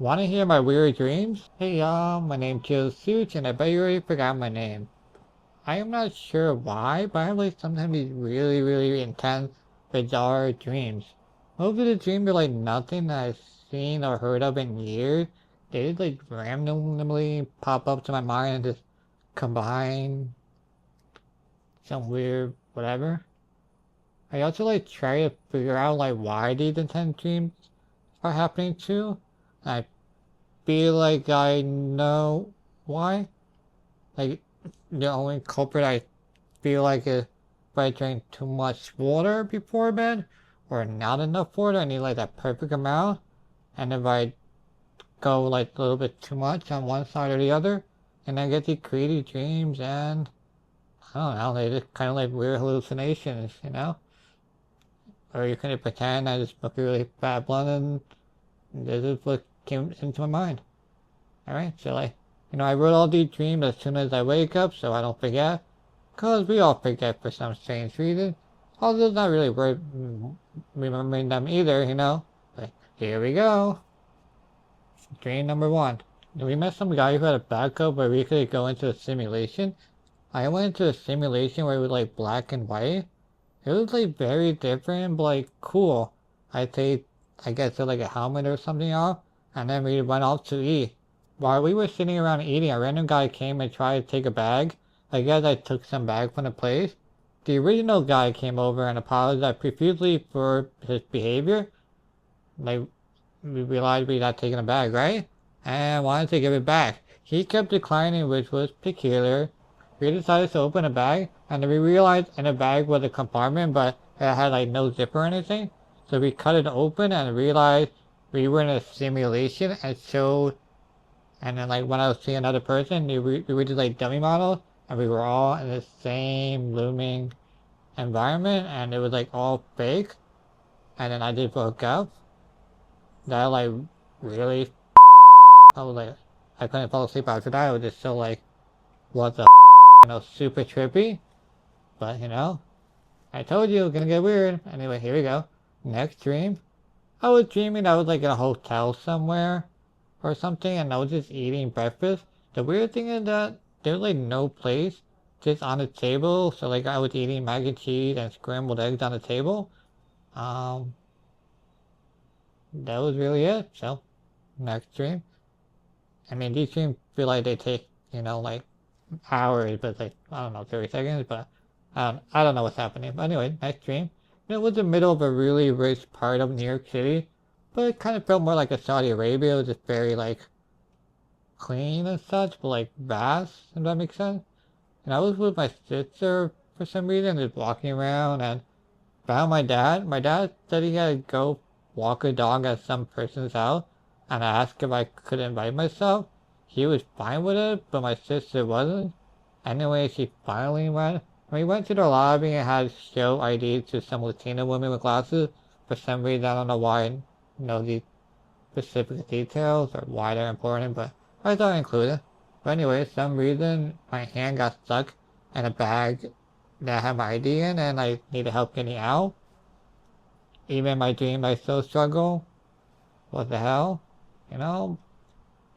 Wanna hear my weird dreams? Hey y'all, my name's Joe Sooch and I bet you already forgot my name. I am not sure why, but I have like sometimes these really intense, bizarre dreams. Most of the dreams are like nothing that I've seen or heard of in years. They just like randomly pop up to my mind and just combine some weird whatever. I also like try to figure out like why these intense dreams are happening too. I feel like I know why. Like, the only culprit I feel like is if I drink too much water before bed, or not enough water, I need like that perfect amount. And if I go like a little bit too much on one side or the other, and I get these crazy dreams and I don't know, they just kind of like weird hallucinations, you know? Or you can pretend I just smoke a really bad blunt and this is what came into my mind. Alright, so like, I wrote all these dreams as soon as I wake up so I don't forget. Cause we all forget for some strange reason. Although it's not really worth remembering them either, But here we go. Dream number one. We met some guy who had a backup where we could go into a simulation. I went into a simulation where it was like black and white. It was like very different, but like cool. I take, I guess, like a helmet or something off, and then we went off to eat. While we were sitting around eating, a random guy came and tried to take a bag. I guess I took some bag from the place. The original guy came over and apologized profusely for his behavior. Like, we realized we had taken a bag, right? And wanted to give it back. He kept declining, which was peculiar. We decided to open a bag, and then we realized in the bag was a compartment, but it had like no zipper or anything. So we cut it open and realized we were in a simulation and showed, and then like when I was seeing another person, we were just like dummy models, and we were all in the same looming environment, and it was like all fake. And then I just woke up. That like really, I was like, I couldn't fall asleep after that. I was just so like, what the, super trippy. But I told you it was gonna get weird. Anyway, here we go. Next dream. I was dreaming I was like in a hotel somewhere or something and I was just eating breakfast. The weird thing is that there's like no place just on the table. So like I was eating mac and cheese and scrambled eggs on the table. Um, that was really it. So next dream. I mean, these dreams feel like they take, like hours, but like, I don't know, 30 seconds, but I don't know what's happening. But anyway, next dream. It was the middle of a really rich part of New York City, but it kind of felt more like a Saudi Arabia. It was just very like clean and such, but like vast, if that makes sense. And I was with my sister for some reason, just walking around and found my dad. My dad said he had to go walk a dog at some person's house, and I asked if I could invite myself. He was fine with it, but my sister wasn't. Anyway, she finally went. We went to the lobby and had show ID to some Latina women with glasses. For some reason, I don't know why I know these specific details or why they're important, but I thought I included. But anyway, some reason my hand got stuck in a bag that had my ID in and I needed help getting out. Even in my dream, I still struggle. What the hell? You know?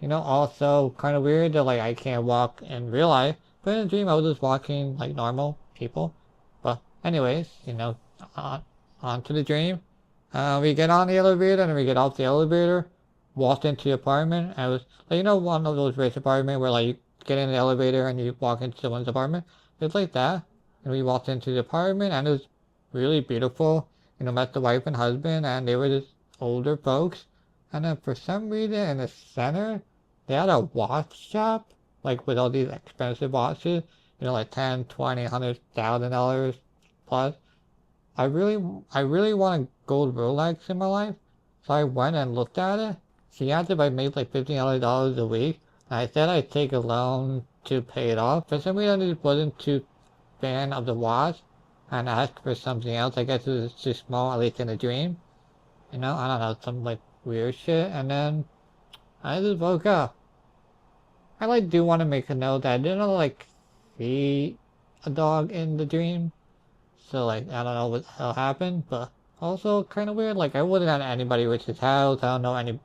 Also kind of weird that like I can't walk in real life, but in a dream I was just walking like normal people. But anyways, on to the dream. We get on the elevator and we get off the elevator, walked into the apartment, and it was like one of those rich apartments where like you get in the elevator and you walk into someone's apartment. It's like that. And we walked into the apartment and it was really beautiful. Met the wife and husband and they were just older folks. And then for some reason in the center they had a watch shop, like with all these expensive watches, like 10, 20, $100,000 plus. I really want a gold Rolex in my life, so I went and looked at it. She asked if I made like $1,500 a week, and I said I'd take a loan to pay it off. For some reason, I just wasn't too fan of the watch, and asked for something else. I guess it was too small, at least in a dream. I don't know, some like weird shit, and then I just woke up. I like do want to make a note that I didn't like see a dog in the dream. So like I don't know what the hell happened, but also kind of weird. Like I wouldn't at anybody rich's house. I don't know any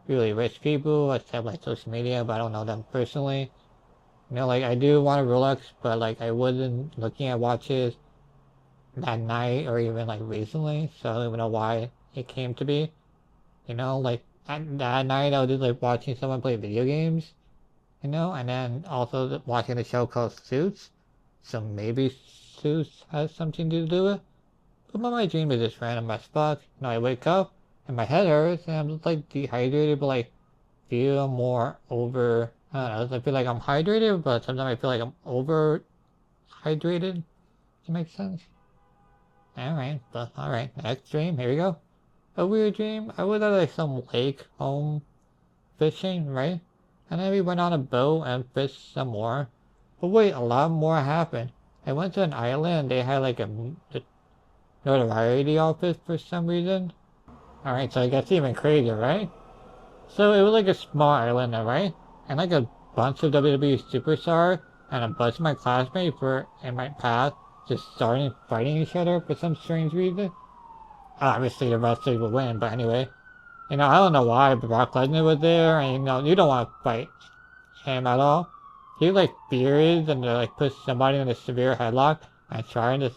really rich people, except like social media, but I don't know them personally. You know, like I do want a Rolex, but like I wasn't looking at watches that night or even like recently, so I don't even know why it came to be. You know, like that night I was just like watching someone play video games, you know, and then also watching a show called Suits. So maybe Suits has something to do with it. But my dream is just random as fuck. You know, I wake up and my head hurts and I'm just like dehydrated, but like feel more over. I don't know. I feel like I'm hydrated, but sometimes I feel like I'm over hydrated. Does that make sense? Alright, but alright. Next dream. Here we go. A weird dream. I was at like some lake home fishing, right? And then we went on a boat and fished some more. But wait, a lot more happened. I went to an island and they had like a notoriety office for some reason. Alright, so I guess even crazier, right? So it was like a small island, right? And like a bunch of WWE superstars and a bunch of my classmates were in my path just starting fighting each other for some strange reason. Obviously the wrestler would win, but anyway. You know, I don't know why, but Brock Lesnar was there, and you know, you don't want to fight him at all. He like fears and like puts somebody in a severe headlock and trying to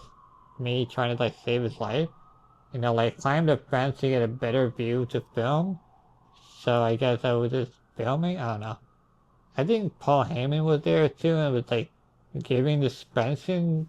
like save his life. You know, like climb the fence to get a better view to film. So I guess I was just filming. I don't know. I think Paul Heyman was there too and was like giving the suspension.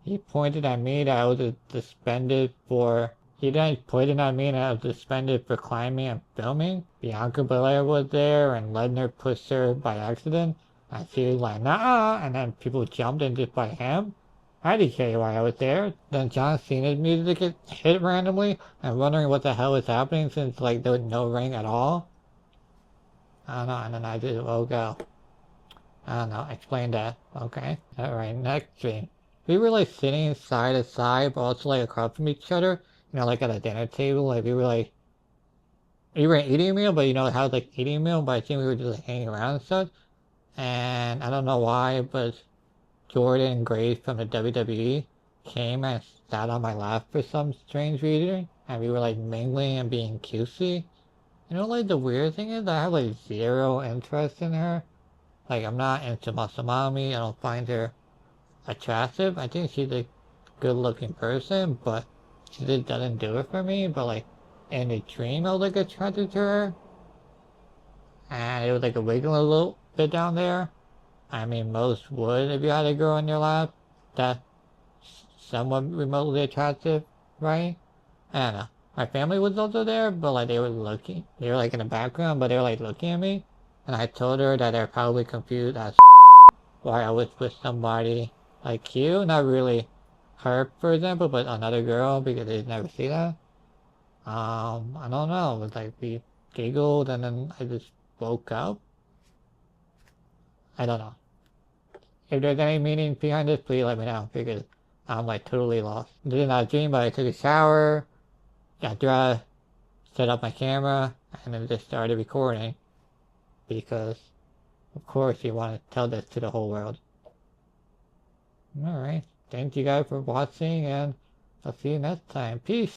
He pointed at me that I was suspended for. He then pointed at me and I was suspended for climbing and filming. Bianca Belair was there and Lesnar pushed her by accident. And she was like, nah, and then people jumped in just by him. I didn't care why I was there. Then John Cena's music get hit randomly and wondering what the hell was happening since like there was no ring at all. I don't know, and then I just woke up. I don't know, explain that. Okay. Alright, next dream. We were like sitting side to side, but also like across from each other. You know, like at a dinner table. Like we were eating a meal, but you know how like eating a meal, but I think we were just like hanging around and stuff. And I don't know why, but Jordan Grace from the WWE came and sat on my lap for some strange reason. And we were like mingling and being cutesy. You know, like the weird thing is I have like zero interest in her. Like I'm not into muscle mommy. I don't find her attractive. I think she's a good looking person, but she just doesn't do it for me. But like in the dream I was like attracted to her. And it was like a wiggle a little bit down there. I mean most would if you had a girl in your lap that's somewhat remotely attractive, right? I don't know. My family was also there, but like they were looking. They were like in the background, but they were like looking at me. And I told her that they're probably confused as why I was with somebody like you. Not really her, for example, but another girl because they never see that. I don't know. It was like we giggled and then I just woke up. I don't know. If there's any meaning behind this, please let me know because I'm like totally lost. This is not a dream, but I took a shower, got dressed, set up my camera, and then just started recording because, of course, you want to tell this to the whole world. Alright, thank you guys for watching, and I'll see you next time. Peace!